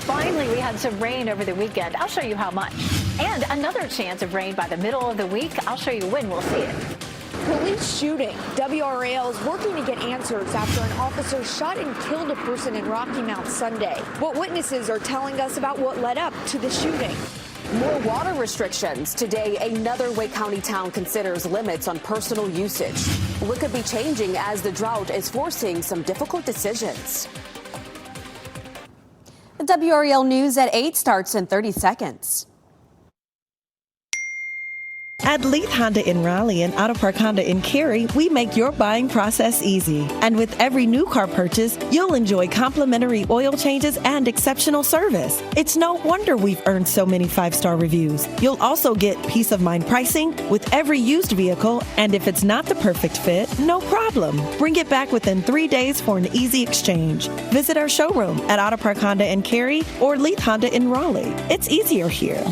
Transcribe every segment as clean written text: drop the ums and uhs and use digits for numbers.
Finally, we had some rain over the weekend. I'll show you how much. And another chance of rain by the middle of the week. I'll show you when we'll see it. Police shooting. WRAL is working to get answers after an officer shot and killed a person in Rocky Mount Sunday. What witnesses are telling us about what led up to the shooting. More water restrictions. Today, another Wake County town considers limits on personal usage. What could be changing as the drought is forcing some difficult decisions? The WRAL News at 8 starts in 30 seconds. At Leith Honda in Raleigh and Auto Park Honda in Cary, we make your buying process easy. And with every new car purchase, you'll enjoy complimentary oil changes and exceptional service. It's no wonder we've earned so many 5-star reviews. You'll also get peace of mind pricing with every used vehicle, and if it's not the perfect fit, no problem. Bring it back within 3 days for an easy exchange. Visit our showroom at Auto Park Honda in Cary or Leith Honda in Raleigh. It's easier here.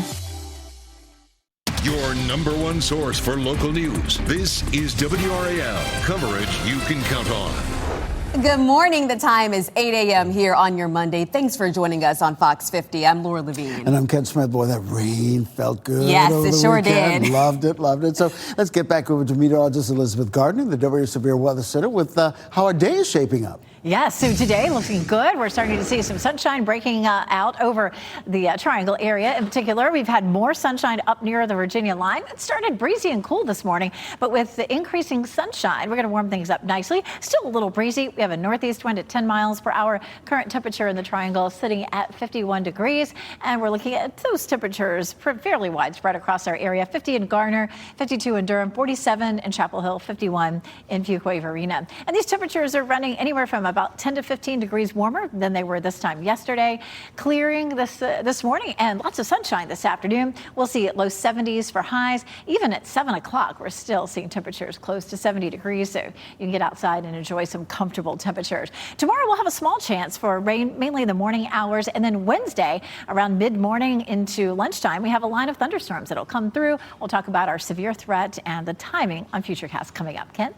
Your number one source for local news. This is WRAL, coverage you can count on. Good morning. The time is 8 a.m. here on your Monday. Thanks for joining us on Fox 50. I'm Laura Levine. And I'm Ken Smith. Boy, that rain felt good. Yes, over it the sure weekend. did. Loved it. So let's get back over to meteorologist Elizabeth Gardner, the WRAL Severe Weather Center, with how our day is shaping up. Yes, so today looking good. We're starting to see some sunshine breaking out over the Triangle area. In particular, we've had more sunshine up near the Virginia line. It started breezy and cool this morning, but with the increasing sunshine, we're going to warm things up nicely. Still a little breezy. We have a northeast wind at 10 miles per hour. Current temperature in the Triangle sitting at 51 degrees, and we're looking at those temperatures fairly widespread across our area. 50 in Garner, 52 in Durham, 47 in Chapel Hill, 51 in Fuquay-Varina. And these temperatures are running anywhere from about 10 to 15 degrees warmer than they were this time yesterday. Clearing this morning and lots of sunshine this afternoon. We'll see at low 70s for highs. Even at 7 o'clock, we're still seeing temperatures close to 70 degrees, so you can get outside and enjoy some comfortable temperatures. Tomorrow, we'll have a small chance for rain, mainly in the morning hours, and then Wednesday, around mid-morning into lunchtime, we have a line of thunderstorms that'll come through. We'll talk about our severe threat and the timing on Futurecast coming up. Ken?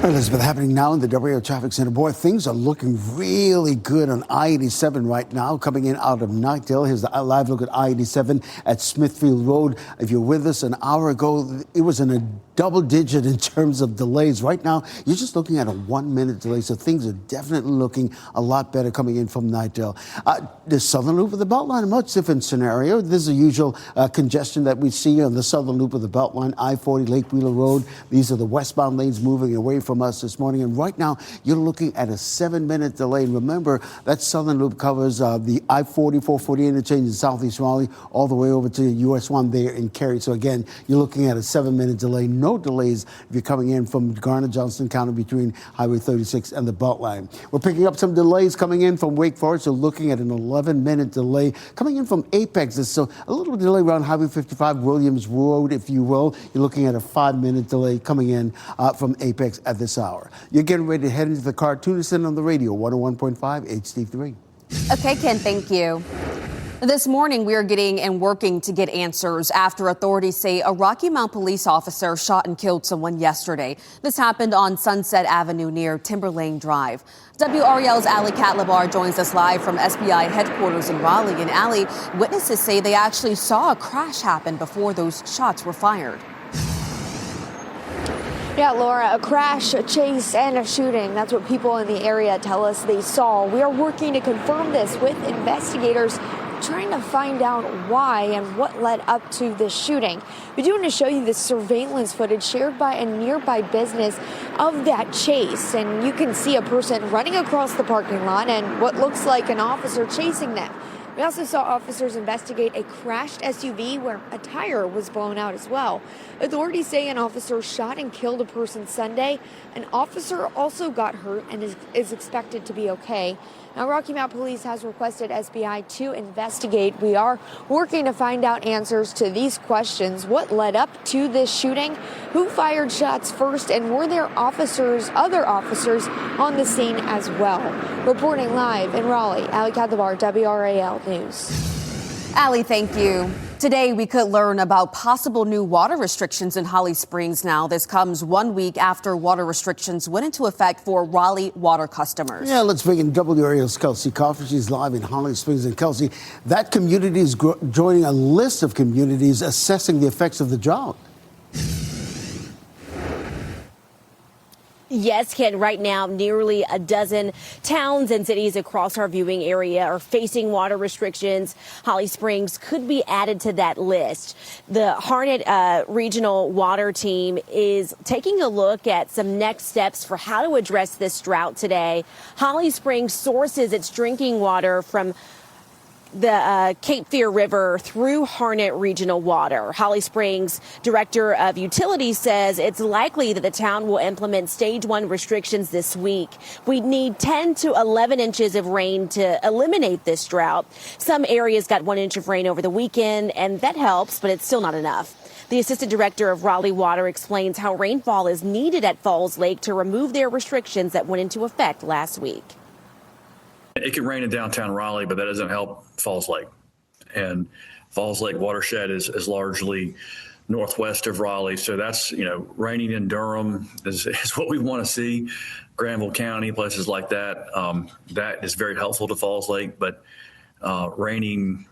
Elizabeth, happening now in the WRAL Traffic Center. Boy, things are looking really good on I-87 right now, coming in out of Knightdale. Here's the live look at I-87 at Smithfield Road. If you're with us an hour ago, it was in a double digit in terms of delays. Right now, you're just looking at a 1-minute delay, so things are definitely looking a lot better coming in from Knightdale. The southern loop of the Beltline, a much different scenario. This is the usual congestion that we see on the southern loop of the Beltline, I-40 Lake Wheeler Road. These are the westbound lanes moving away from us this morning, and right now you're looking at a 7-minute delay. And remember, that southern loop covers the I-40, 440 interchange in southeast Raleigh all the way over to US 1 there in Cary. So again, you're looking at a 7-minute delay. No delays if you're coming in from Garner, Johnston County between Highway 36 and the Beltline. We're picking up some delays coming in from Wake Forest, so looking at an 11-minute delay. Coming in from Apex, there's so a little delay around Highway 55, Williams Road, if you will. You're looking at a 5-minute delay coming in from Apex at this hour. You're getting ready to head into the car. Tune us in on the radio, 101.5 HD3. Okay, Ken, thank you. This morning, we are getting and working to get answers after authorities say a Rocky Mount police officer shot and killed someone yesterday. This happened on Sunset Avenue near Timberlane Drive. WRAL's Allie Catlabar joins us live from SBI headquarters in Raleigh. And Allie, witnesses say they actually saw a crash happen before those shots were fired. Yeah, Laura, a crash, a chase, and a shooting. That's what people in the area tell us they saw. We are working to confirm this with investigators, trying to find out why and what led up to this shooting. We do want to show you the surveillance footage shared by a nearby business of that chase. And you can see a person running across the parking lot and what looks like an officer chasing them. We also saw officers investigate a crashed SUV where a tire was blown out as well. Authorities say an officer shot and killed a person Sunday. An officer also got hurt and is expected to be okay. Now, Rocky Mount Police has requested SBI to investigate. We are working to find out answers to these questions. What led up to this shooting? Who fired shots first? And were there other officers on the scene as well? Reporting live in Raleigh, Allie Catlabar, WRAL News. Allie, thank you. Today, we could learn about possible new water restrictions in Holly Springs now. This comes 1 week after water restrictions went into effect for Raleigh water customers. Yeah, let's bring in WRAL's Kelsey Coffey. She's live in Holly Springs. And Kelsey, that community is joining a list of communities assessing the effects of the drought. Yes, Ken, right now, nearly a dozen towns and cities across our viewing area are facing water restrictions. Holly Springs could be added to that list. The Harnett Regional Water Team is taking a look at some next steps for how to address this drought today. Holly Springs sources its drinking water from the Cape Fear River through Harnett Regional Water. Holly Springs Director of Utilities says it's likely that the town will implement stage 1 restrictions this week. We need 10 to 11 inches of rain to eliminate this drought. Some areas got 1 inch of rain over the weekend, and that helps, but it's still not enough. The Assistant Director of Raleigh Water explains how rainfall is needed at Falls Lake to remove their restrictions that went into effect last week. It can rain in downtown Raleigh, but that doesn't help Falls Lake. And Falls Lake watershed is largely northwest of Raleigh. So that's, raining in Durham is what we want to see. Granville County, places like that, that is very helpful to Falls Lake. But raining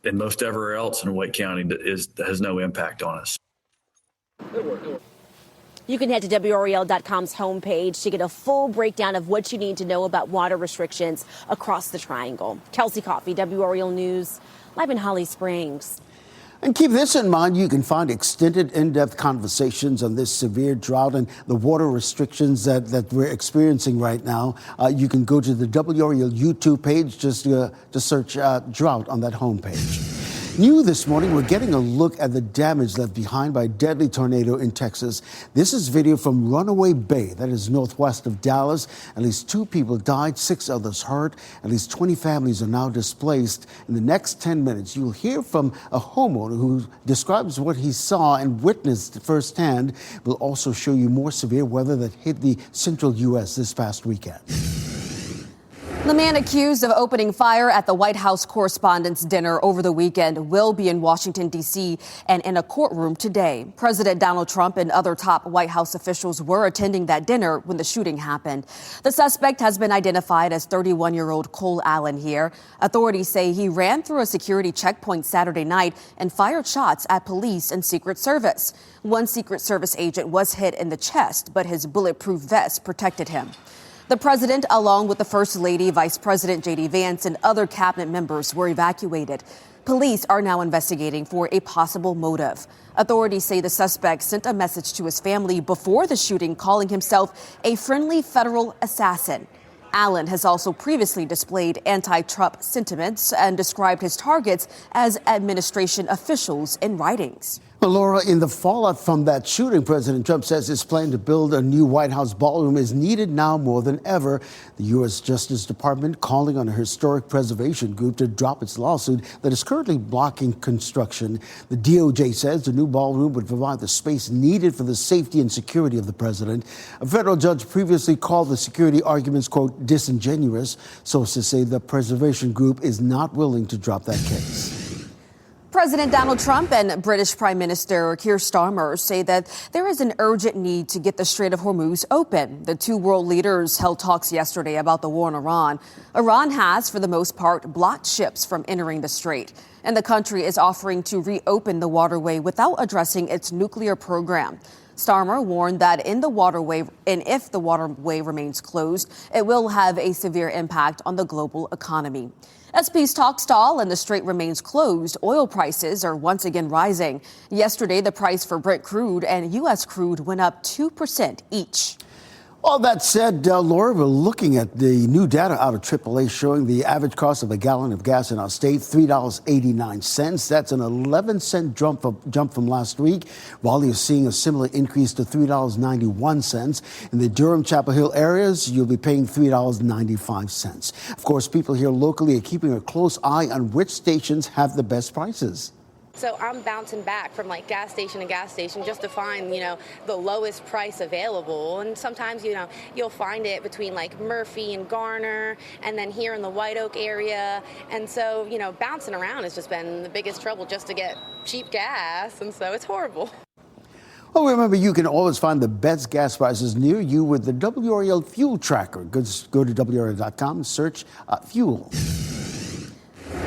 in most everywhere else in Wake County has no impact on us. You can head to WRAL.com's homepage to get a full breakdown of what you need to know about water restrictions across the Triangle. Kelsey Coffey, WRAL News, live in Holly Springs. And keep this in mind, you can find extended, in-depth conversations on this severe drought and the water restrictions that we're experiencing right now. You can go to the WRAL YouTube page, just search drought on that homepage. New this morning, we're getting a look at the damage left behind by a deadly tornado in Texas. This is video from Runaway Bay, that is northwest of Dallas. At least 2 people died, 6 others hurt. At least 20 families are now displaced. In the next 10 minutes, you'll hear from a homeowner who describes what he saw and witnessed firsthand. We'll also show you more severe weather that hit the central U.S. this past weekend. The man accused of opening fire at the White House Correspondents' Dinner over the weekend will be in Washington, D.C. and in a courtroom today. President Donald Trump and other top White House officials were attending that dinner when the shooting happened. The suspect has been identified as 31-year-old Cole Allen here. Authorities say he ran through a security checkpoint Saturday night and fired shots at police and Secret Service. One Secret Service agent was hit in the chest, but his bulletproof vest protected him. The president, along with the First Lady, Vice President J.D. Vance, and other cabinet members were evacuated. Police are now investigating for a possible motive. Authorities say the suspect sent a message to his family before the shooting, calling himself a friendly federal assassin. Allen has also previously displayed anti-Trump sentiments and described his targets as administration officials in writings. Well, Laura, in the fallout from that shooting, President Trump says his plan to build a new White House ballroom is needed now more than ever. The U.S. Justice Department calling on a historic preservation group to drop its lawsuit that is currently blocking construction. The DOJ says the new ballroom would provide the space needed for the safety and security of the president. A federal judge previously called the security arguments, quote, disingenuous. Sources say the preservation group is not willing to drop that case. President Donald Trump and British Prime Minister Keir Starmer say that there is an urgent need to get the Strait of Hormuz open. The 2 world leaders held talks yesterday about the war in Iran. Iran has, for the most part, blocked ships from entering the strait, and the country is offering to reopen the waterway without addressing its nuclear program. Starmer warned that if the waterway remains closed, it will have a severe impact on the global economy. As peace talks stall and the strait remains closed, oil prices are once again rising. Yesterday, the price for Brent crude and U.S. crude went up 2% each. All that said, Laura, we're looking at the new data out of AAA showing the average cost of a gallon of gas in our state, $3.89. That's an 11-cent jump from last week. Raleigh is seeing a similar increase to $3.91. In the Durham, Chapel Hill areas, you'll be paying $3.95. Of course, people here locally are keeping a close eye on which stations have the best prices. So I'm bouncing back from like gas station to gas station just to find, the lowest price available. And sometimes, you'll find it between like Murphy and Garner and then here in the White Oak area. And so, bouncing around has just been the biggest trouble just to get cheap gas. And so it's horrible. Well, remember, you can always find the best gas prices near you with the WRAL Fuel Tracker. Just go to WRAL.com and search fuel.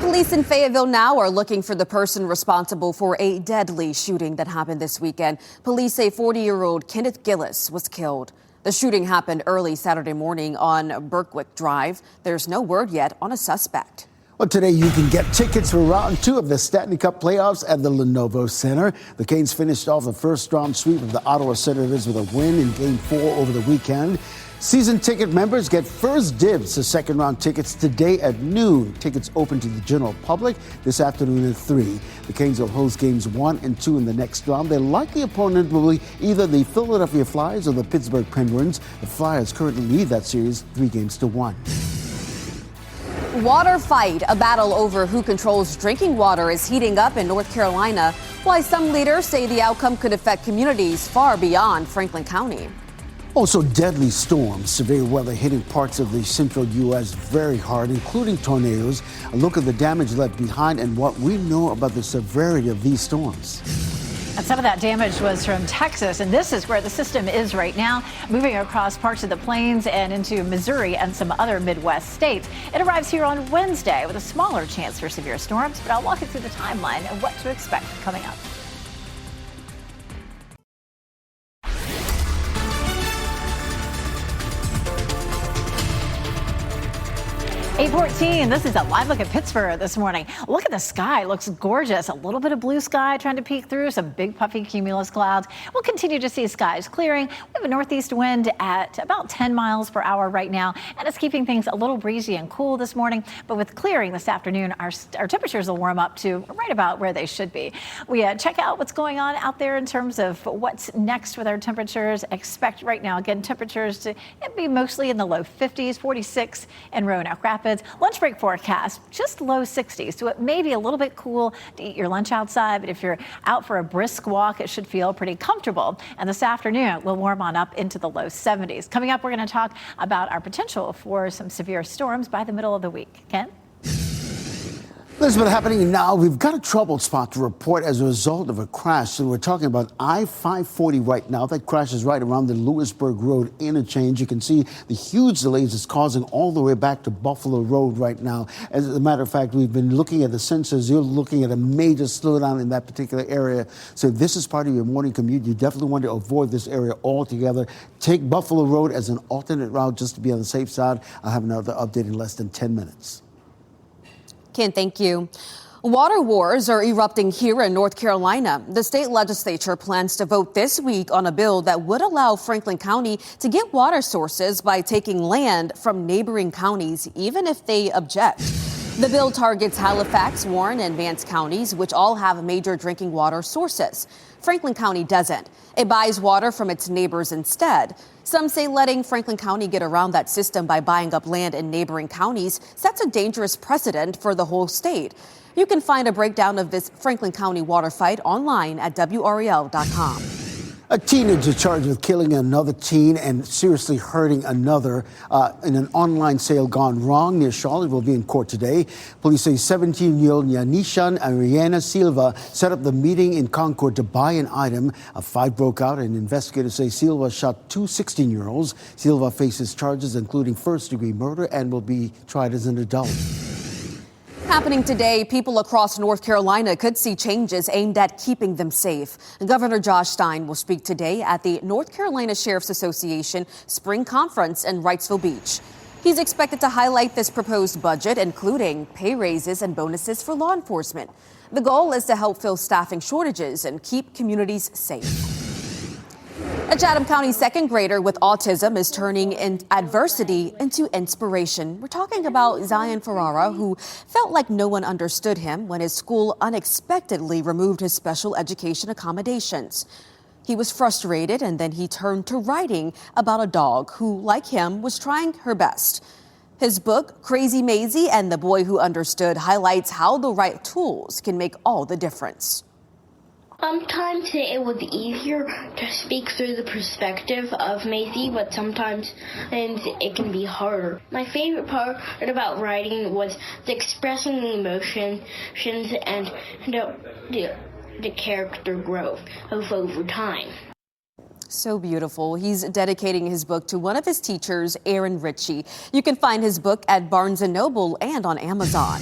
Police in Fayetteville now are looking for the person responsible for a deadly shooting that happened this weekend. Police say 40-year-old Kenneth Gillis was killed. The shooting happened early Saturday morning on Berkwick Drive. There's no word yet on a suspect. Well, today you can get tickets for round 2 of the Stanley Cup playoffs at the Lenovo Center. The Canes finished off the first round sweep of the Ottawa Senators with a win in Game 4 over the weekend. Season ticket members get first dibs to second round tickets today at noon. Tickets open to the general public this afternoon at 3. The Canes will host games 1 and 2 in the next round. Their likely opponent will be either the Philadelphia Flyers or the Pittsburgh Penguins. The Flyers currently lead that series 3-1. Water fight, a battle over who controls drinking water, is heating up in North Carolina, while some leaders say the outcome could affect communities far beyond Franklin County. Also, deadly storms, severe weather hitting parts of the central U.S. very hard, including tornadoes. A look at the damage left behind and what we know about the severity of these storms. And some of that damage was from Texas, and this is where the system is right now, moving across parts of the plains and into Missouri and some other Midwest states. It arrives here on Wednesday with a smaller chance for severe storms, but I'll walk you through the timeline and what to expect coming up. 8:14. This is a live look at Pittsburgh this morning. Look at the sky. It looks gorgeous. A little bit of blue sky trying to peek through, some big puffy cumulus clouds. We'll continue to see skies clearing. We have a northeast wind at about 10 miles per hour right now, and it's keeping things a little breezy and cool this morning. But with clearing this afternoon, our temperatures will warm up to right about where they should be. We check out what's going on out there in terms of what's next with our temperatures. Expect right now, again, temperatures to be mostly in the low 50s, 46 in Roanoke Rapids. Lunch break forecast, just low 60s. So it may be a little bit cool to eat your lunch outside, but if you're out for a brisk walk, it should feel pretty comfortable. And this afternoon, we'll warm on up into the low 70s. Coming up, we're going to talk about our potential for some severe storms by the middle of the week. Ken? Elizabeth, happening now, we've got a troubled spot to report as a result of a crash. So we're talking about I-540 right now. That crash is right around the Lewisburg Road interchange. You can see the huge delays it's causing all the way back to Buffalo Road right now. As a matter of fact, we've been looking at the sensors. You're looking at a major slowdown in that particular area. So if this is part of your morning commute, you definitely want to avoid this area altogether. Take Buffalo Road as an alternate route just to be on the safe side. I'll have another update in less than 10 minutes. Ken, thank you. Water wars are erupting here in North Carolina. The state legislature plans to vote this week on a bill that would allow Franklin County to get water sources by taking land from neighboring counties, even if they object. The bill targets Halifax, Warren, and Vance counties, which all have major drinking water sources. Franklin County doesn't. It buys water from its neighbors instead. Some say letting Franklin County get around that system by buying up land in neighboring counties sets a dangerous precedent for the whole state. You can find a breakdown of this Franklin County water fight online at WRAL.com. A teenager charged with killing another teen and seriously hurting another in an online sale gone wrong near Charlotte will be in court today. Police say 17-year-old Yanishan Ariana Silva set up the meeting in Concord to buy an item. A fight broke out and investigators say Silva shot two 16-year-olds. Silva faces charges including first-degree murder and will be tried as an adult. Happening today, people across North Carolina could see changes aimed at keeping them safe. Governor Josh Stein will speak today at the North Carolina Sheriff's Association Spring Conference in Wrightsville Beach. He's expected to highlight this proposed budget, including pay raises and bonuses for law enforcement. The goal is to help fill staffing shortages and keep communities safe. A Chatham County second grader with autism is turning adversity into inspiration. We're talking about Zion Ferrara, who felt like no one understood him when his school unexpectedly removed his special education accommodations. He was frustrated, and then he turned to writing about a dog who, like him, was trying her best. His book, Crazy Maisie and the Boy Who Understood, highlights how the right tools can make all the difference. Sometimes it was easier to speak through the perspective of Maisie, but sometimes it can be harder. My favorite part about writing was expressing the emotions and the character growth over time. So beautiful. He's dedicating his book to one of his teachers, Aaron Ritchie. You can find his book at Barnes & Noble and on Amazon.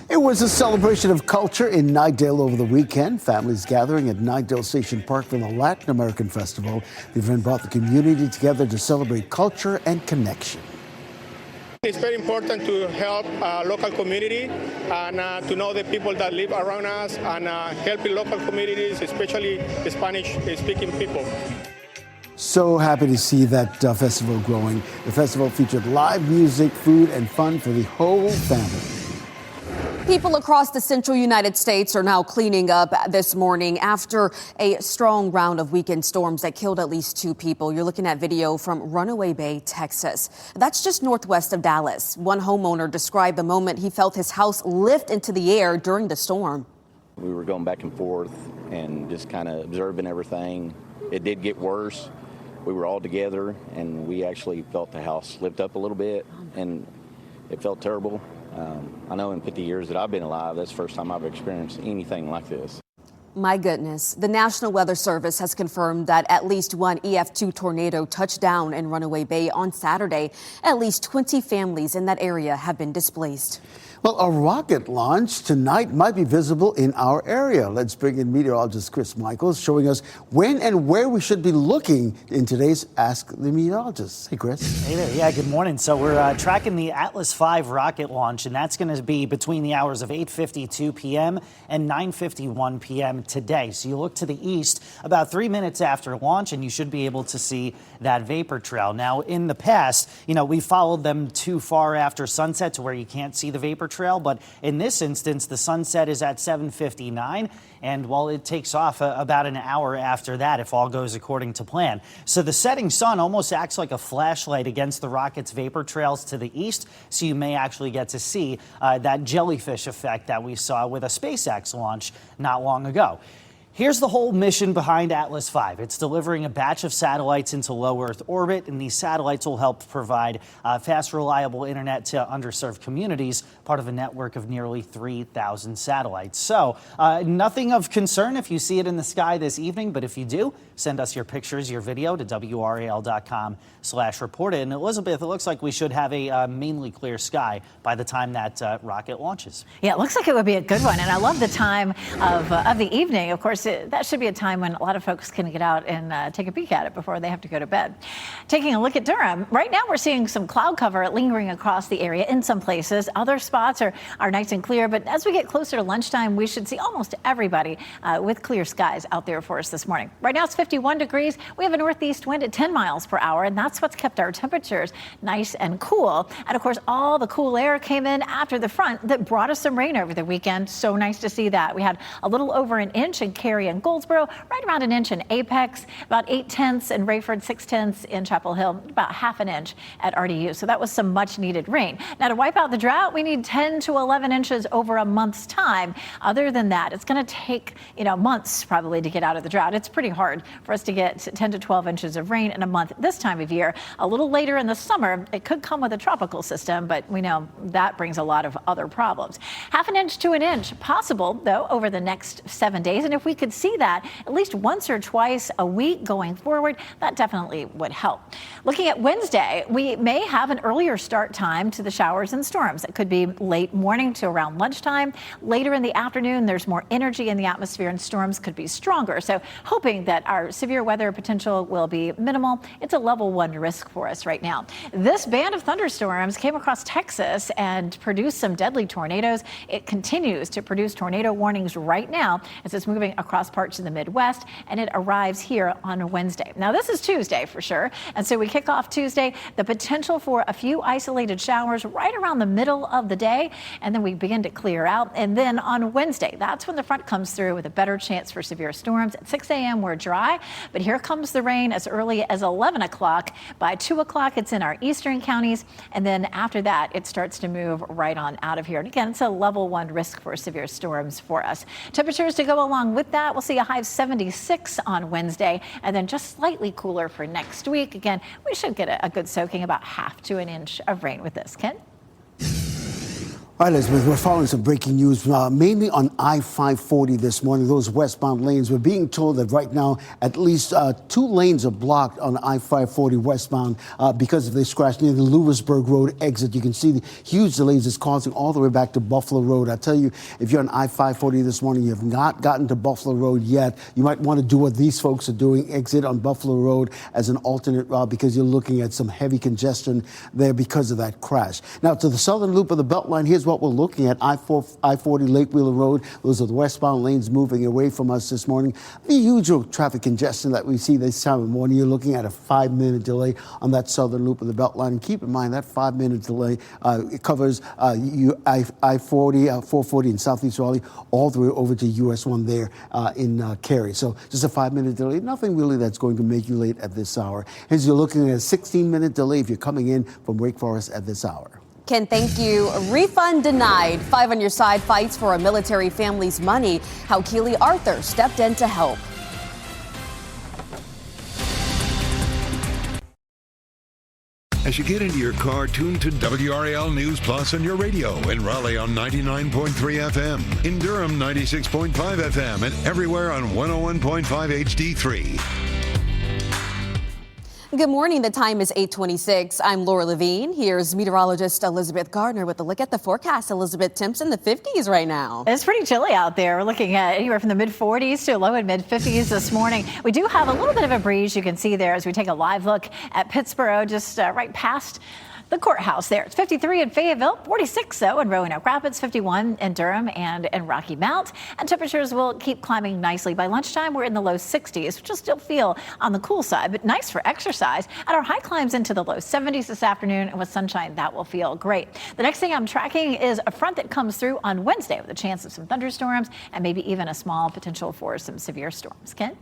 It was a celebration of culture in Nightdale over the weekend. Families gathering at Nightdale Station Park for the Latin American Festival. The event brought the community together to celebrate culture and connection. It's very important to help local community and to know the people that live around us and helping local communities, especially Spanish-speaking people. So happy to see that festival growing. The festival featured live music, food, and fun for the whole family. People across the central United States are now cleaning up this morning after a strong round of weekend storms that killed at least 2 people. You're looking at video from Runaway Bay, Texas. That's just northwest of Dallas. One homeowner described the moment he felt his house lift into the air during the storm. We were going back and forth and just kind of observing everything. It did get worse. We were all together and we actually felt the house lift up a little bit and it felt terrible. I know in 50 years that I've been alive, that's the first time I've experienced anything like this. My goodness. The National Weather Service has confirmed that at least one EF2 tornado touched down in Runaway Bay on Saturday. At least 20 families in that area have been displaced. Well, a rocket launch tonight might be visible in our area. Let's bring in meteorologist Chris Michaels showing us when and where we should be looking in today's Ask the Meteorologist. Hey, Chris. Hey there. Yeah, good morning. So we're tracking the Atlas V rocket launch, and that's going to be between the hours of 8:52 p.m. and 9:51 p.m. today. So you look to the east about 3 minutes after launch, and you should be able to see that vapor trail. Now, in the past, we followed them too far after sunset to where you can't see the vapor trail, but in this instance, the sunset is at 7:59, and while it takes off about an hour after that, if all goes according to plan. So the setting sun almost acts like a flashlight against the rocket's vapor trails to the east, so you may actually get to see that jellyfish effect that we saw with a SpaceX launch not long ago. Here's the whole mission behind Atlas V. It's delivering a batch of satellites into low Earth orbit, and these satellites will help provide fast, reliable internet to underserved communities, part of a network of nearly 3,000 satellites. So nothing of concern if you see it in the sky this evening, but if you do, send us your pictures, your video to WRAL.com/report it. And Elizabeth, it looks like we should have a mainly clear sky by the time that rocket launches. Yeah, it looks like it would be a good one. And I love the time of the evening. Of course, that should be a time when a lot of folks can get out and take a peek at it before they have to go to bed. Taking a look at Durham, right now we're seeing some cloud cover lingering across the area in some places. Other spots are nice and clear. But as we get closer to lunchtime, we should see almost everybody with clear skies out there for us this morning. Right now it's 51 degrees. We have a northeast wind at 10 miles per hour, and that's what's kept our temperatures nice and cool. And of course, all the cool air came in after the front that brought us some rain over the weekend. So nice to see that. We had a little over an inch in Cary and Goldsboro, right around an inch in Apex, about 0.8 in Rayford, 0.6 in Chapel Hill, about half an inch at RDU. So that was some much needed rain. Now to wipe out the drought, we need 10 to 11 inches over a month's time. Other than that, it's going to take, months probably to get out of the drought. It's pretty hard for us to get 10 to 12 inches of rain in a month this time of year. A little later in the summer, it could come with a tropical system, but we know that brings a lot of other problems. Half an inch to an inch possible, though, over the next 7 days. And if we could see that at least once or twice a week going forward, that definitely would help. Looking at Wednesday, we may have an earlier start time to the showers and storms. It could be late morning to around lunchtime. Later in the afternoon, there's more energy in the atmosphere and storms could be stronger. So hoping that our severe weather potential will be minimal. It's a level 1 risk for us right now. This band of thunderstorms came across Texas and produced some deadly tornadoes. It continues to produce tornado warnings right now as it's moving across across parts of the Midwest, and it arrives here on Wednesday. Now, this is Tuesday for sure, and so we kick off Tuesday, the potential for a few isolated showers right around the middle of the day, and then we begin to clear out. And then on Wednesday, that's when the front comes through with a better chance for severe storms. At 6 a.m., we're dry, but here comes the rain as early as 11 o'clock. By 2 o'clock, it's in our eastern counties, and then after that, it starts to move right on out of here. And again, it's a level 1 risk for severe storms for us. Temperatures to go along with that, we'll see a high of 76 on Wednesday, and then just slightly cooler for next week. Again, we should get a good soaking, about half to an inch of rain with this. Ken? All right, Elizabeth, we're following some breaking news, mainly on I-540 this morning. Those westbound lanes, we're being told that right now at least 2 lanes are blocked on I-540 westbound because of this crash near the Lewisburg Road exit. You can see the huge delays it's causing all the way back to Buffalo Road. I tell you, if you're on I-540 this morning, you have not gotten to Buffalo Road yet, you might want to do what these folks are doing, exit on Buffalo Road as an alternate route, because you're looking at some heavy congestion there because of that crash. Now, to the southern loop of the Beltline, here's what we're looking at. I-40 Lake Wheeler Road. Those are the westbound lanes moving away from us this morning. The usual traffic congestion that we see this time of morning. You're looking at a 5-minute delay on that southern loop of the Beltline. And keep in mind that 5-minute delay it covers I-40, 440 in Southeast Raleigh, all the way over to US 1 there in Cary. So just a 5-minute delay. Nothing really that's going to make you late at this hour. As you're looking at a 16-minute delay if you're coming in from Wake Forest at this hour. Ken, thank you. Refund denied. 5 on Your Side fights for a military family's money. How Keely Arthur stepped in to help. As you get into your car, tune to WRAL News Plus on your radio. In Raleigh on 99.3 FM. In Durham, 96.5 FM. And everywhere on 101.5 HD3. Good morning. The time is 8:26. I'm Laura Levine. Here's meteorologist Elizabeth Gardner with a look at the forecast. Elizabeth, temps in the 50s right now. It's pretty chilly out there. We're looking at anywhere from the mid-40s to low and mid-50s this morning. We do have a little bit of a breeze you can see there as we take a live look at Pittsburgh, just right past the courthouse there. It's 53 in Fayetteville, 46 though in Roanoke Rapids, 51 in Durham and in Rocky Mount. And temperatures will keep climbing nicely. By lunchtime, we're in the low 60s, which will still feel on the cool side, but nice for exercise. And our high climbs into the low 70s this afternoon, and with sunshine, that will feel great. The next thing I'm tracking is a front that comes through on Wednesday with a chance of some thunderstorms and maybe even a small potential for some severe storms. Ken?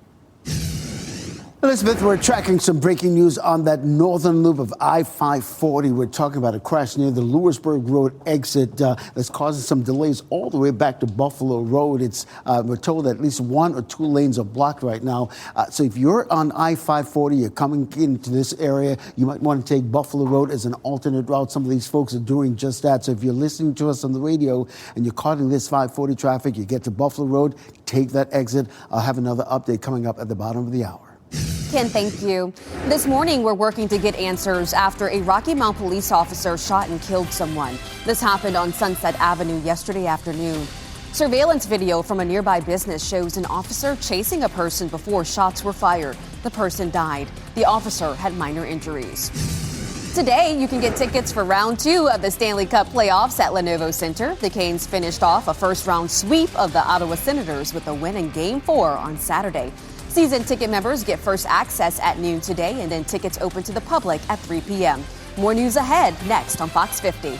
Elizabeth, we're tracking some breaking news on that northern loop of I-540. We're talking about a crash near the Lewisburg Road exit that's causing some delays all the way back to Buffalo Road. We're told that at least 1 or 2 lanes are blocked right now. So if you're on I-540, you're coming into this area, you might want to take Buffalo Road as an alternate route. Some of these folks are doing just that. So if you're listening to us on the radio and you're caught in this 540 traffic, you get to Buffalo Road, take that exit. I'll have another update coming up at the bottom of the hour. Ken, thank you. This morning, we're working to get answers after a Rocky Mount police officer shot and killed someone. This happened on Sunset Avenue yesterday afternoon. Surveillance video from a nearby business shows an officer chasing a person before shots were fired. The person died. The officer had minor injuries. Today, you can get tickets for round 2 of the Stanley Cup playoffs at Lenovo Center. The Canes finished off a first-round sweep of the Ottawa Senators with a win in Game 4 on Saturday. Season ticket members get first access at noon today, and then tickets open to the public at 3 p.m. More news ahead next on Fox 50.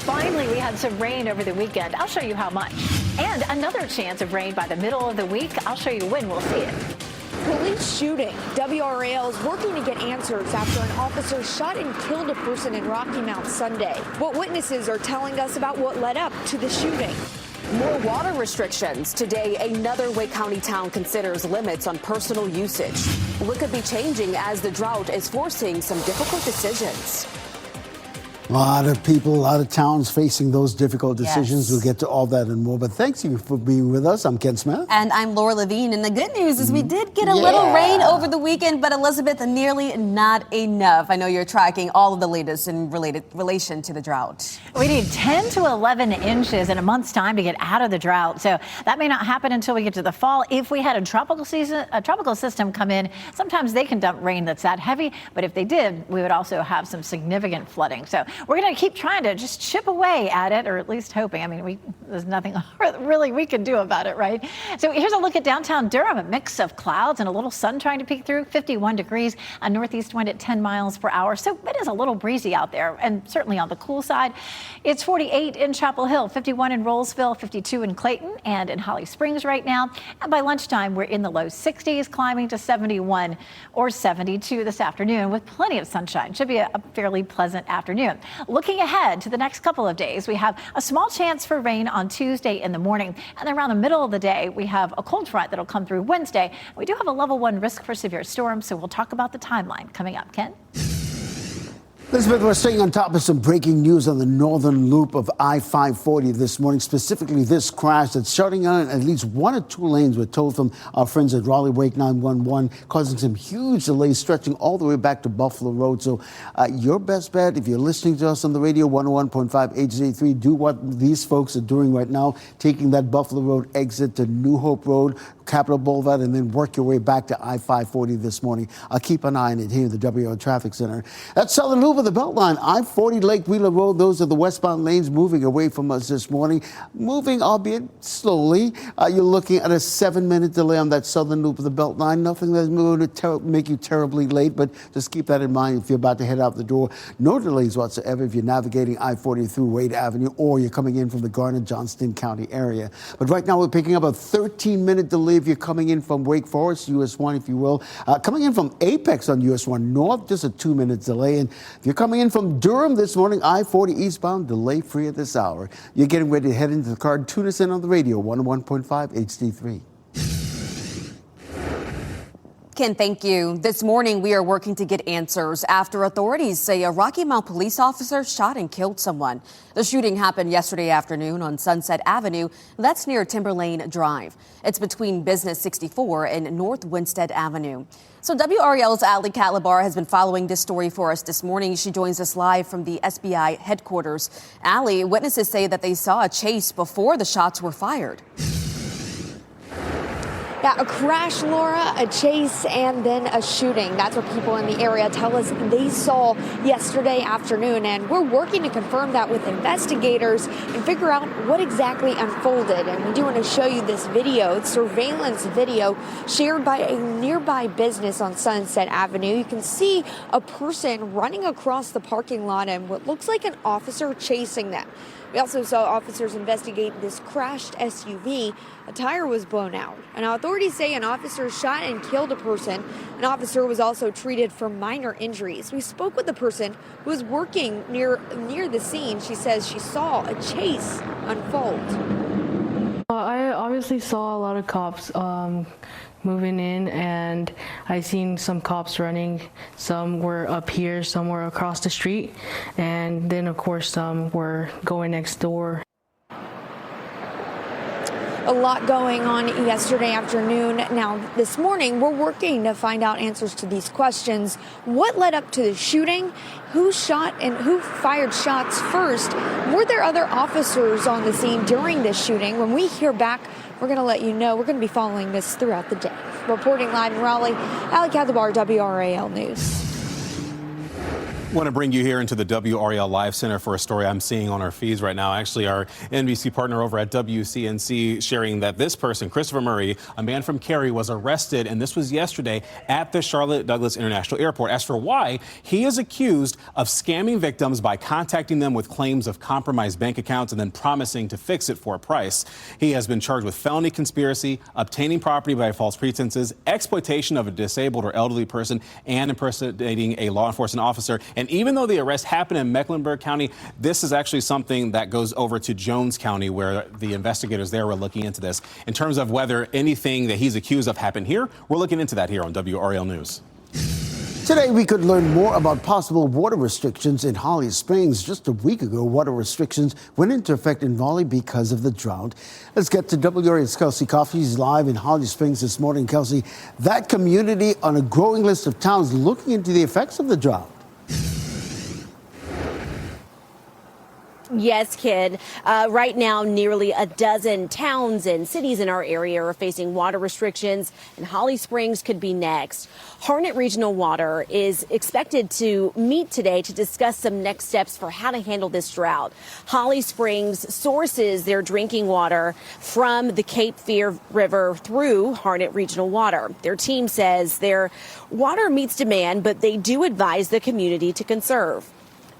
Finally, we had some rain over the weekend. I'll show you how much. And another chance of rain by the middle of the week. I'll show you when we'll see it. Police shooting. WRAL is working to get answers after an officer shot and killed a person in Rocky Mount Sunday. What witnesses are telling us about what led up to the shooting. More water restrictions. Today, another Wake County town considers limits on personal usage. What could be changing as the drought is forcing some difficult decisions? A lot of people, a lot of towns facing those difficult decisions. Yes. We'll get to all that and more. But thanks you for being with us. I'm Ken Smith. And I'm Laura Levine. And the good news is we did get a little rain over the weekend, but Elizabeth, nearly not enough. I know you're tracking all of the latest in relation to the drought. We need 10 to 11 inches in a month's time to get out of the drought. So that may not happen until we get to the fall. If we had a tropical system come in, sometimes they can dump rain that's that heavy. But if they did, we would also have some significant flooding. So we're going to keep trying to just chip away at it, or at least hoping. I mean, there's nothing really we can do about it, right? So here's a look at downtown Durham, a mix of clouds and a little sun trying to peek through. 51 degrees, a northeast wind at 10 miles per hour. So it is a little breezy out there, and certainly on the cool side. It's 48 in Chapel Hill, 51 in Rollsville, 52 in Clayton, and in Holly Springs right now. And by lunchtime, we're in the low 60s, climbing to 71 or 72 this afternoon with plenty of sunshine. Should be a fairly pleasant afternoon. Looking ahead to the next couple of days, we have a small chance for rain on Tuesday in the morning. And around the middle of the day, we have a cold front that'll come through Wednesday. We do have a level 1 risk for severe storms, so we'll talk about the timeline coming up. Ken? Elizabeth, we're staying on top of some breaking news on the northern loop of I-540 this morning, specifically this crash that's shutting down at least 1 or 2 lanes. We're told from our friends at Raleigh Wake 911, causing some huge delays stretching all the way back to Buffalo Road. So your best bet, if you're listening to us on the radio, 101.5 HD3, do what these folks are doing right now, taking that Buffalo Road exit to New Hope Road, Capitol Boulevard, and then work your way back to I-540 this morning. I'll keep an eye on it here at the WRAL Traffic Center. That's southern loop of the Beltline, I-40 Lake Wheeler Road. Those are the westbound lanes moving away from us this morning. Moving, albeit slowly. You're looking at a 7-minute delay on that southern loop of the Beltline. Nothing that's going to make you terribly late, but just keep that in mind if you're about to head out the door. No delays whatsoever if you're navigating I-40 through Wade Avenue or you're coming in from the Garner-Johnston County area. But right now we're picking up a 13-minute delay if you're coming in from Wake Forest, US 1, if you will. Coming in from Apex on US 1 North, just a 2-minute delay. And if you're coming in from Durham this morning, I-40 eastbound, delay free at this hour. You're getting ready to head into the car. Tune us in on the radio, 101.5 HD3. Ken, thank you. This morning, we are working to get answers after authorities say a Rocky Mount police officer shot and killed someone. The shooting happened yesterday afternoon on Sunset Avenue. That's near Timberlane Drive. It's between Business 64 and North Winstead Avenue. So WRAL's Ali Katlabar has been following this story for us this morning. She joins us live from the SBI headquarters. Ali, witnesses say that they saw a chase before the shots were fired. Yeah, a crash, Laura, a chase, and then a shooting. That's what people in the area tell us they saw yesterday afternoon. And we're working to confirm that with investigators and figure out what exactly unfolded. And we do want to show you this video. It's surveillance video shared by a nearby business on Sunset Avenue. You can see a person running across the parking lot and what looks like an officer chasing them. We also saw officers investigate this crashed SUV. A tire was blown out. And now authorities say an officer shot and killed a person. An officer was also treated for minor injuries. We spoke with the person who was working near the scene. She says she saw a chase unfold. I obviously saw a lot of cops moving in, and I seen some cops running. Some were up here, some were across the street, and then of course some were going next door. A lot going on yesterday afternoon. Now, this morning, we're working to find out answers to these questions. What led up to the shooting? Who shot and who fired shots first? Were there other officers on the scene during this shooting? When we hear back, we're going to let you know. We're going to be following this throughout the day. Reporting live in Raleigh, Ali Katlabar, WRAL News. I want to bring you here into the WRAL Live Center for a story I'm seeing on our feeds right now. Actually, our NBC partner over at WCNC sharing that this person, Christopher Murray, a man from Cary, was arrested, and this was yesterday at the Charlotte Douglas International Airport. As for why, he is accused of scamming victims by contacting them with claims of compromised bank accounts and then promising to fix it for a price. He has been charged with felony conspiracy, obtaining property by false pretenses, exploitation of a disabled or elderly person, and impersonating a law enforcement officer. And even though the arrest happened in Mecklenburg County, this is actually something that goes over to Jones County, where the investigators there were looking into this. In terms of whether anything that he's accused of happened here, we're looking into that here on WRAL News. Today, we could learn more about possible water restrictions in Holly Springs. Just a week ago, water restrictions went into effect in Raleigh because of the drought. Let's get to WRAL's Kelsey Coffey. She's live in Holly Springs this morning. Kelsey, that community on a growing list of towns looking into the effects of the drought. Yes, kid. Right now, nearly a dozen towns and cities in our area are facing water restrictions, and Holly Springs could be next. Harnett Regional Water is expected to meet today to discuss some next steps for how to handle this drought. Holly Springs sources their drinking water from the Cape Fear River through Harnett Regional Water. Their team says their water meets demand, but they do advise the community to conserve.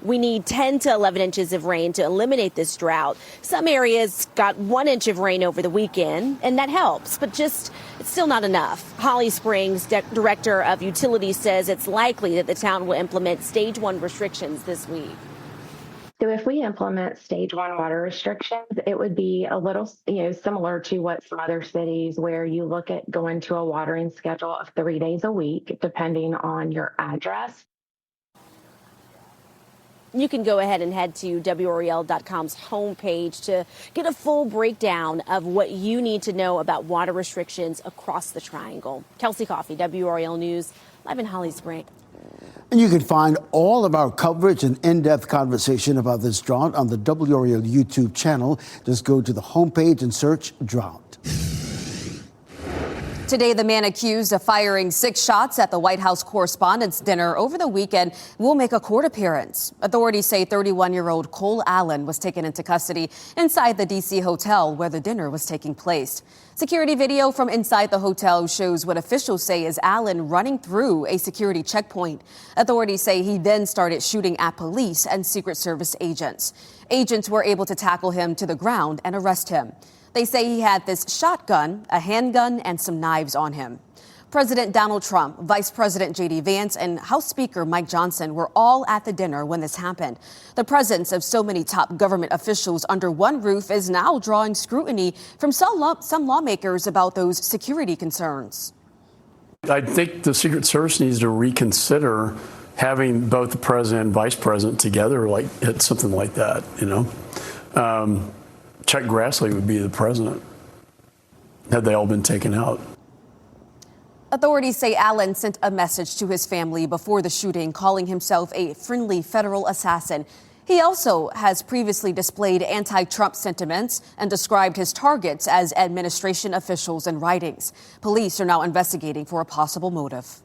We need 10 to 11 inches of rain to eliminate this drought. Some areas got 1 inch of rain over the weekend, and that helps, but it's still not enough. Holly Springs Director of Utilities says it's likely that the town will implement stage 1 restrictions this week. So if we implement stage 1 water restrictions, it would be a little, similar to what some other cities where you look at going to a watering schedule of 3 days a week, depending on your address. You can go ahead and head to WRAL.com's homepage to get a full breakdown of what you need to know about water restrictions across the Triangle. Kelsey Coffey, WRAL News, live in Holly Springs. And you can find all of our coverage and in-depth conversation about this drought on the WRAL YouTube channel. Just go to the homepage and search drought. Today, the man accused of firing 6 shots at the White House Correspondents' Dinner over the weekend will make a court appearance. Authorities say 31-year-old Cole Allen was taken into custody inside the D.C. hotel where the dinner was taking place. Security video from inside the hotel shows what officials say is Allen running through a security checkpoint. Authorities say he then started shooting at police and Secret Service agents. Agents were able to tackle him to the ground and arrest him. They say he had this shotgun, a handgun, and some knives on him. President Donald Trump, Vice President J.D. Vance, and House Speaker Mike Johnson were all at the dinner when this happened. The presence of so many top government officials under one roof is now drawing scrutiny from some lawmakers about those security concerns. I think the Secret Service needs to reconsider having both the president and vice president together, at something like that, Chuck Grassley would be the president had they all been taken out. Authorities say Allen sent a message to his family before the shooting, calling himself a friendly federal assassin. He also has previously displayed anti-Trump sentiments and described his targets as administration officials in writings. Police are now investigating for a possible motive.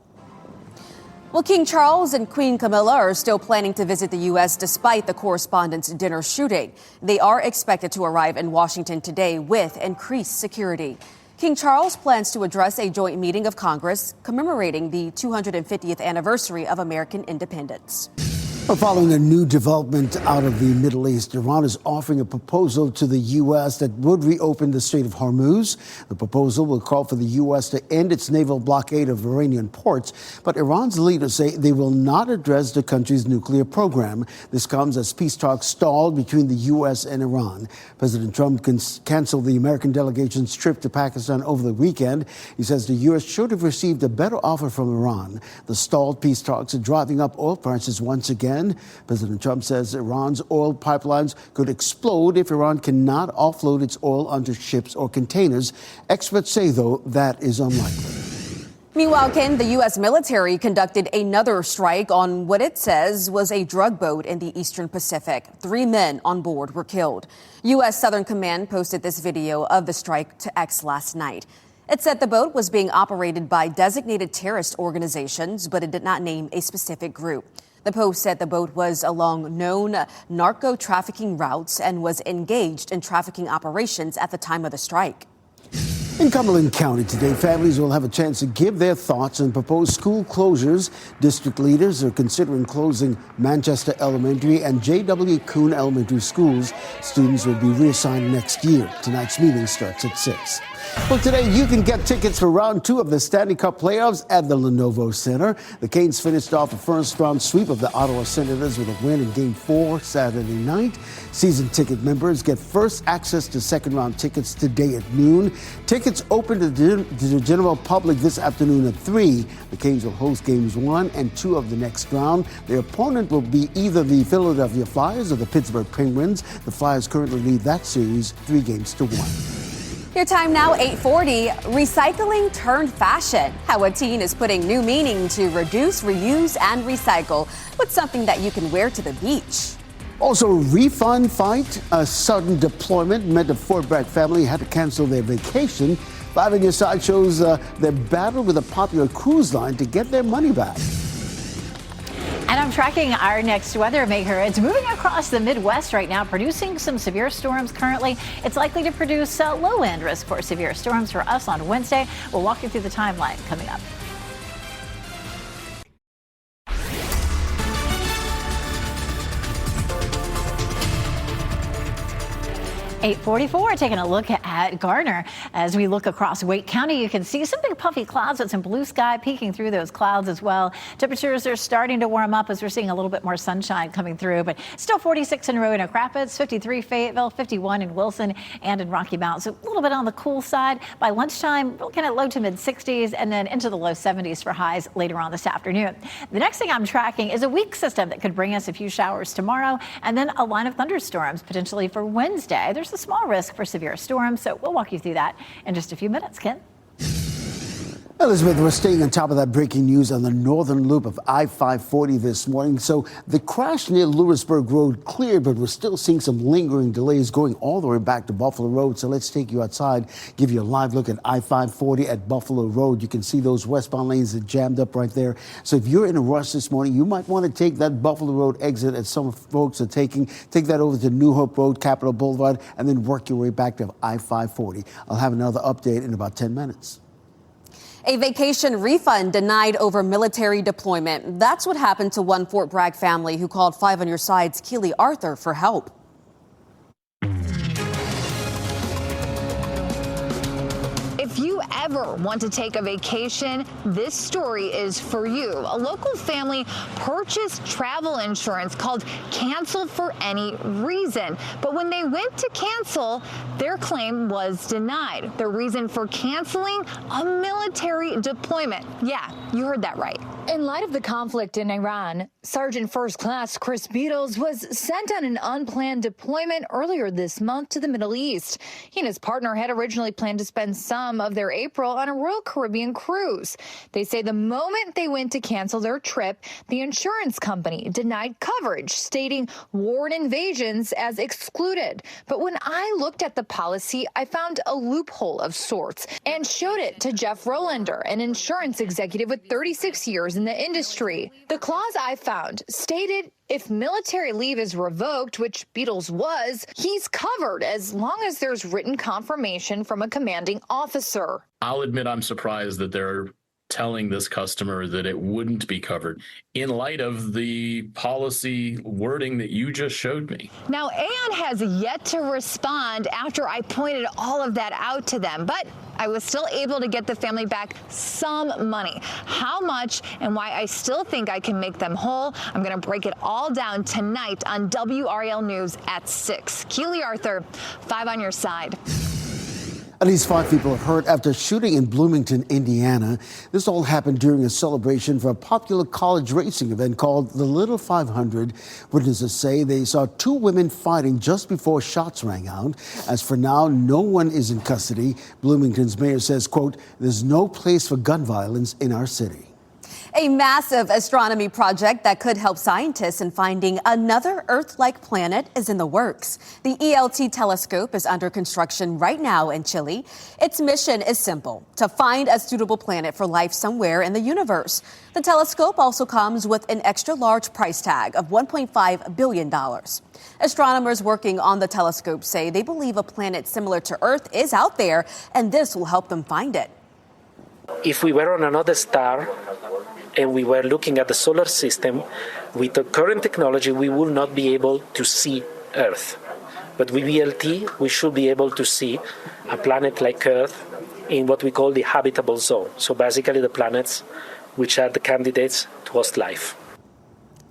Well, King Charles and Queen Camilla are still planning to visit the U.S. despite the Correspondents' Dinner shooting. They are expected to arrive in Washington today with increased security. King Charles plans to address a joint meeting of Congress commemorating the 250th anniversary of American independence. Well, following a new development out of the Middle East, Iran is offering a proposal to the U.S. that would reopen the Strait of Hormuz. The proposal will call for the U.S. to end its naval blockade of Iranian ports, but Iran's leaders say they will not address the country's nuclear program. This comes as peace talks stalled between the U.S. and Iran. President Trump canceled the American delegation's trip to Pakistan over the weekend. He says the U.S. should have received a better offer from Iran. The stalled peace talks are driving up oil prices once again. President Trump says Iran's oil pipelines could explode if Iran cannot offload its oil onto ships or containers. Experts say, though, that is unlikely. Meanwhile, Ken, the U.S. military conducted another strike on what it says was a drug boat in the Eastern Pacific. 3 men on board were killed. U.S. Southern Command posted this video of the strike to X last night. It said the boat was being operated by designated terrorist organizations, but it did not name a specific group. The Post said the boat was along known narco-trafficking routes and was engaged in trafficking operations at the time of the strike. In Cumberland County today, families will have a chance to give their thoughts on proposed school closures. District leaders are considering closing Manchester Elementary and J.W. Kuhn Elementary schools. Students will be reassigned next year. Tonight's meeting starts at 6. Well, today you can get tickets for round 2 of the Stanley Cup playoffs at the Lenovo Center. The Canes finished off a first-round sweep of the Ottawa Senators with a win in Game 4 Saturday night. Season ticket members get first access to second-round tickets today at noon. Tickets open to the general public this afternoon at 3. The Canes will host Games 1 and 2 of the next round. Their opponent will be either the Philadelphia Flyers or the Pittsburgh Penguins. The Flyers currently lead that series 3-1. Your time now, 8:40. Recycling turned fashion. How a teen is putting new meaning to reduce, reuse, and recycle with something that you can wear to the beach. Also, refund fight. A sudden deployment meant the Fort Bragg family had to cancel their vacation. 5 on Your Side shows their battle with a popular cruise line to get their money back. And I'm tracking our next weather maker. It's moving across the Midwest right now, producing some severe storms currently. It's likely to produce low-end risk for severe storms for us on Wednesday. We'll walk you through the timeline coming up. (8:44), taking a look at Garner. As we look across Wake County, you can see some big puffy clouds with some blue sky peeking through those clouds as well. Temperatures are starting to warm up as we're seeing a little bit more sunshine coming through, but still 46 in Roanoke Rapids, 53 Fayetteville, 51 in Wilson and in Rocky Mount. So a little bit on the cool side. By lunchtime, we're looking at low to mid 60s and then into the low 70s for highs later on this afternoon. The next thing I'm tracking is a weak system that could bring us a few showers tomorrow and then a line of thunderstorms potentially for Wednesday. There's a small risk for severe storms, so we'll walk you through that in just a few minutes. Ken? Elizabeth, we're staying on top of that breaking news on the northern loop of I-540 this morning. So the crash near Lewisburg Road cleared, but we're still seeing some lingering delays going all the way back to Buffalo Road. So let's take you outside, give you a live look at I-540 at Buffalo Road. You can see those westbound lanes that jammed up right there. So if you're in a rush this morning, you might want to take that Buffalo Road exit that some folks are taking. Take that over to New Hope Road, Capitol Boulevard, and then work your way back to I-540. I'll have another update in about 10 minutes. A vacation refund denied over military deployment. That's what happened to one Fort Bragg family who called 5 on Your Side's Keely Arthur for help. If you ever want to take a vacation, this story is for you. A local family purchased travel insurance called Cancel for Any Reason. But when they went to cancel, their claim was denied. The reason for canceling? A military deployment. Yeah, you heard that right. In light of the conflict in Iran, Sergeant First Class Chris Beatles was sent on an unplanned deployment earlier this month to the Middle East. He and his partner had originally planned to spend some of their April on a Royal Caribbean cruise. They say the moment they went to cancel their trip, the insurance company denied coverage, stating war and invasions as excluded. But when I looked at the policy, I found a loophole of sorts and showed it to Jeff Rolander, an insurance executive with 36 years in the industry. The clause I found stated if military leave is revoked, which Beatles was, he's covered as long as there's written confirmation from a commanding officer. I'll admit I'm surprised that they're telling this customer that it wouldn't be covered in light of the policy wording that you just showed me. Now, Aon has yet to respond after I pointed all of that out to them, but I was still able to get the family back some money. How much and why I still think I can make them whole, I'm going to break it all down tonight on WRAL News at 6. Keely Arthur, 5 on Your Side. At least 5 people are hurt after a shooting in Bloomington, Indiana. This all happened during a celebration for a popular college racing event called the Little 500. Witnesses say they saw 2 women fighting just before shots rang out. As for now, no one is in custody. Bloomington's mayor says, quote, "There's no place for gun violence in our city." A massive astronomy project that could help scientists in finding another Earth-like planet is in the works. The ELT telescope is under construction right now in Chile. Its mission is simple: to find a suitable planet for life somewhere in the universe. The telescope also comes with an extra-large price tag of $1.5 billion. Astronomers working on the telescope say they believe a planet similar to Earth is out there, and this will help them find it. If we were on another star and we were looking at the solar system, with the current technology, we will not be able to see Earth. But with ELT, we should be able to see a planet like Earth in what we call the habitable zone. So basically the planets which are the candidates to host life.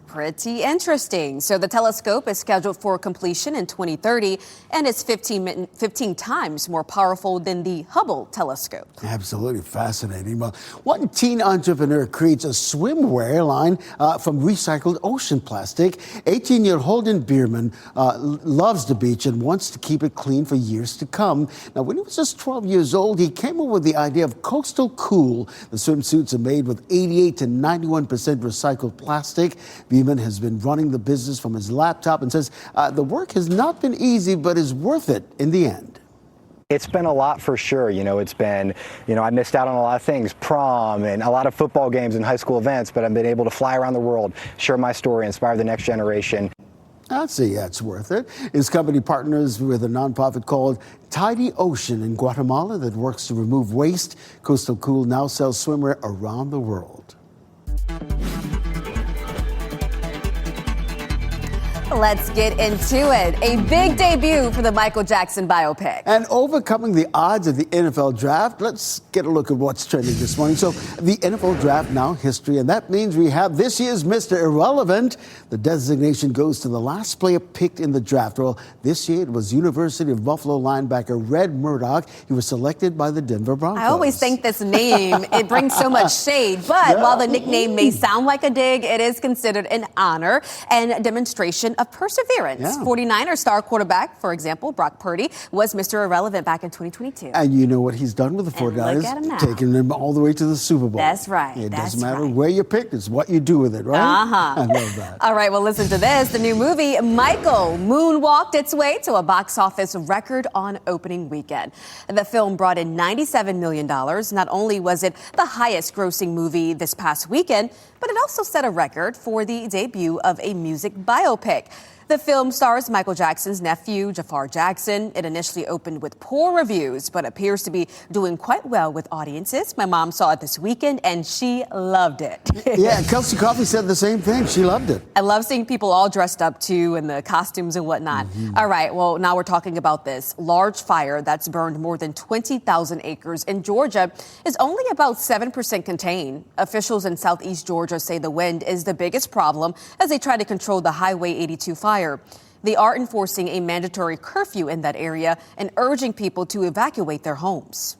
Pretty interesting. So the telescope is scheduled for completion in 2030 and is 15 times more powerful than the Hubble telescope. Absolutely fascinating. Well, one teen entrepreneur creates a swimwear line from recycled ocean plastic. 18-year-old Holden Bierman loves the beach and wants to keep it clean for years to come. Now, when he was just 12 years old, he came up with the idea of Coastal Cool. The swimsuits are made with 88 to 91% recycled plastic. Lehman has been running the business from his laptop and says the work has not been easy, but is worth it in the end. It's been a lot for sure. It's been, I missed out on a lot of things, prom and a lot of football games and high school events, but I've been able to fly around the world, share my story, inspire the next generation. I'd say, yeah, it's worth it. His company partners with a nonprofit called Tidy Ocean in Guatemala that works to remove waste. Coastal Cool now sells swimwear around the world. Let's get into it. A big debut for the Michael Jackson biopic. And overcoming the odds of the NFL draft, let's get a look at what's trending this morning. So the NFL draft now history, and that means we have this year's Mr. Irrelevant. The designation goes to the last player picked in the draft. Well, this year it was University of Buffalo linebacker Red Murdoch. He was selected by the Denver Broncos. I always think this name, it brings so much shade, but while the nickname may sound like a dig, it is considered an honor and a demonstration of perseverance. 49ers star quarterback, for example, Brock Purdy, was Mr. Irrelevant back in 2022. And you know what he's done with the 49ers? Look at him now. Taking them all the way to the Super Bowl. That's right. It doesn't matter where you picked, it's what you do with it, right? I love that. All right, well, listen to this. The new movie, Michael, moonwalked its way to a box office record on opening weekend. The film brought in $97 million. Not only was it the highest grossing movie this past weekend, but it also set a record for the debut of a music biopic. The film stars Michael Jackson's nephew, Jafar Jackson. It initially opened with poor reviews, but appears to be doing quite well with audiences. My mom saw it this weekend, and she loved it. Yeah, Kelsey Coffey said the same thing. She loved it. I love seeing people all dressed up, too, in the costumes and whatnot. All right, well, now we're talking about this. Large fire that's burned more than 20,000 acres in Georgia is only about 7% contained. Officials in southeast Georgia say the wind is the biggest problem as they try to control the Highway 82 fire. They are enforcing a mandatory curfew in that area and urging people to evacuate their homes.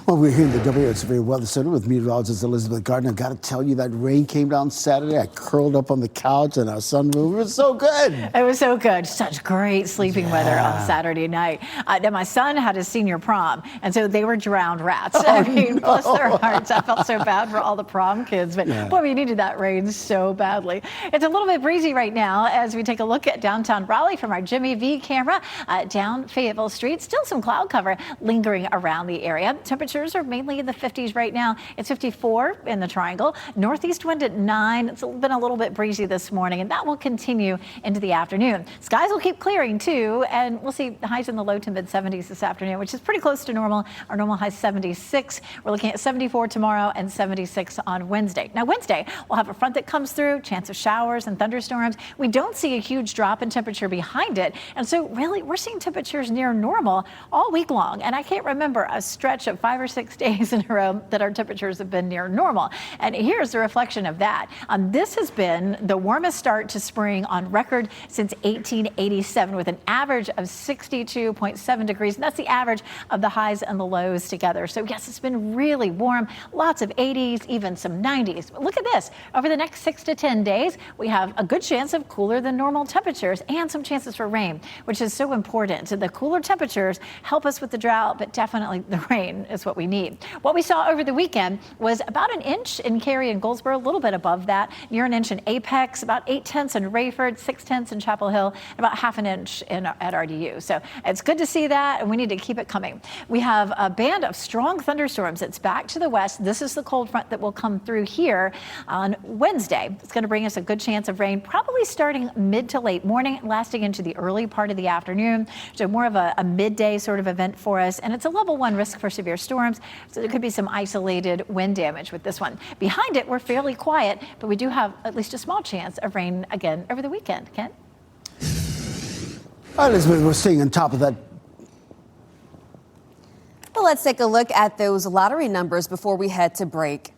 Well, we're here in the WRAL Severe Weather Center with meteorologist Elizabeth Gardner. I've got to tell you, that rain came down Saturday. I curled up on the couch in our sunroom. It was so good. It was so good. Such great sleeping weather on Saturday night. Then my son had his senior prom, and so they were drowned rats. Bless their hearts. I felt so bad for all the prom kids, but boy, we needed that rain so badly. It's a little bit breezy right now as we take a look at downtown Raleigh from our Jimmy V camera down Fayetteville Street. Still some cloud cover lingering around the area. Temperatures are mainly in the 50s right now. It's 54 in the Triangle. Northeast wind at 9. It's been a little bit breezy this morning, and that will continue into the afternoon. Skies will keep clearing too, and we'll see highs in the low to mid 70s this afternoon, which is pretty close to normal. Our normal high 76. We're looking at 74 tomorrow and 76 on Wednesday. Now Wednesday, we'll have a front that comes through, chance of showers and thunderstorms. We don't see a huge drop in temperature behind it, and so really we're seeing temperatures near normal all week long. And I can't remember a stretch of 5 or 6 days in a row that our temperatures have been near normal. And here's the reflection of that. This has been the warmest start to spring on record since 1887 with an average of 62.7 degrees. And that's the average of the highs and the lows together. So yes, it's been really warm. Lots of 80s, even some 90s. But look at this. Over the next 6 to 10 days, we have a good chance of cooler than normal temperatures and some chances for rain, which is so important. So the cooler temperatures help us with the drought, but definitely the rain is what we need. What we saw over the weekend was about an inch in Cary and Goldsboro, a little bit above that, near an inch in Apex, about 8/10 in Rayford, 6/10 in Chapel Hill, and about half an inch at RDU. So it's good to see that, and we need to keep it coming. We have a band of strong thunderstorms that's back to the west. This is the cold front that will come through here on Wednesday. It's going to bring us a good chance of rain, probably starting mid to late morning, lasting into the early part of the afternoon. So more of a midday sort of event for us, and it's a level 1 risk for severe storms. So there could be some isolated wind damage with this one. Behind it, we're fairly quiet, but we do have at least a small chance of rain again over the weekend. Ken? All right, Elizabeth, we're staying on top of that. Well, let's take a look at those lottery numbers before we head to break.